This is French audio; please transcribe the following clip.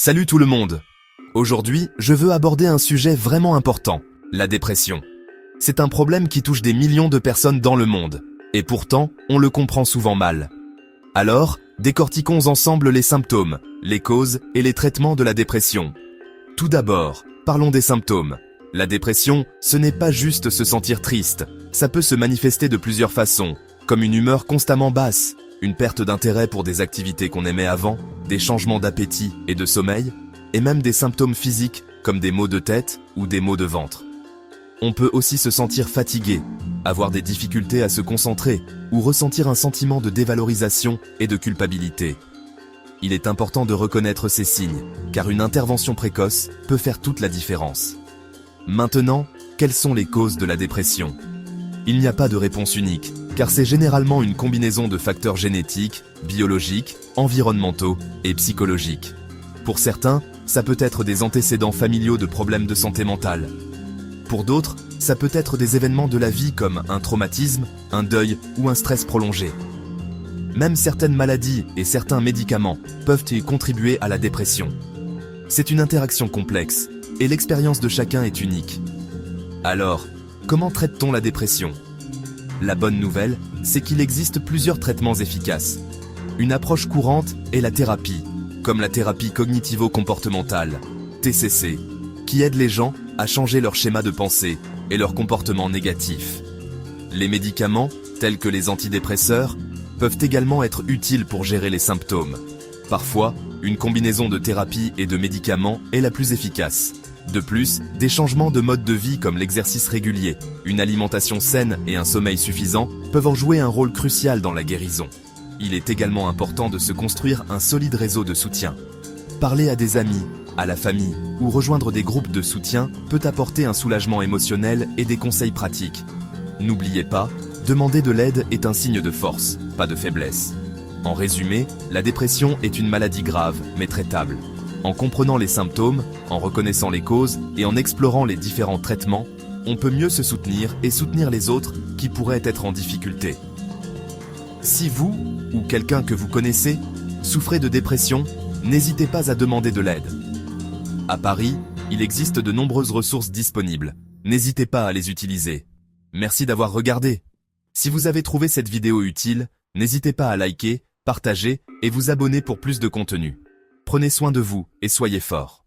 Salut tout le monde! Aujourd'hui, je veux aborder un sujet vraiment important, la dépression. C'est un problème qui touche des millions de personnes dans le monde, et pourtant, on le comprend souvent mal. Alors, décortiquons ensemble les symptômes, les causes et les traitements de la dépression. Tout d'abord, parlons des symptômes. La dépression, ce n'est pas juste se sentir triste, ça peut se manifester de plusieurs façons, comme une humeur constamment basse, une perte d'intérêt pour des activités qu'on aimait avant, des changements d'appétit et de sommeil, et même des symptômes physiques comme des maux de tête ou des maux de ventre. On peut aussi se sentir fatigué, avoir des difficultés à se concentrer ou ressentir un sentiment de dévalorisation et de culpabilité. Il est important de reconnaître ces signes, car une intervention précoce peut faire toute la différence. Maintenant, quelles sont les causes de la dépression ? Il n'y a pas de réponse unique, car c'est généralement une combinaison de facteurs génétiques, biologiques, environnementaux et psychologiques. Pour certains, ça peut être des antécédents familiaux de problèmes de santé mentale. Pour d'autres, ça peut être des événements de la vie comme un traumatisme, un deuil ou un stress prolongé. Même certaines maladies et certains médicaments peuvent y contribuer à la dépression. C'est une interaction complexe, et l'expérience de chacun est unique. Alors, comment traite-t-on la dépression ? La bonne nouvelle, c'est qu'il existe plusieurs traitements efficaces. Une approche courante est la thérapie, comme la thérapie cognitivo-comportementale, TCC, qui aide les gens à changer leur schéma de pensée et leur comportement négatif. Les médicaments, tels que les antidépresseurs, peuvent également être utiles pour gérer les symptômes. Parfois, une combinaison de thérapie et de médicaments est la plus efficace. De plus, des changements de mode de vie comme l'exercice régulier, une alimentation saine et un sommeil suffisant peuvent en jouer un rôle crucial dans la guérison. Il est également important de se construire un solide réseau de soutien. Parler à des amis, à la famille ou rejoindre des groupes de soutien peut apporter un soulagement émotionnel et des conseils pratiques. N'oubliez pas, demander de l'aide est un signe de force, pas de faiblesse. En résumé, la dépression est une maladie grave, mais traitable. En comprenant les symptômes, en reconnaissant les causes et en explorant les différents traitements, on peut mieux se soutenir et soutenir les autres qui pourraient être en difficulté. Si vous, ou quelqu'un que vous connaissez, souffrez de dépression, n'hésitez pas à demander de l'aide. À Paris, il existe de nombreuses ressources disponibles. N'hésitez pas à les utiliser. Merci d'avoir regardé. Si vous avez trouvé cette vidéo utile, n'hésitez pas à liker, partager et vous abonner pour plus de contenu. Prenez soin de vous et soyez forts.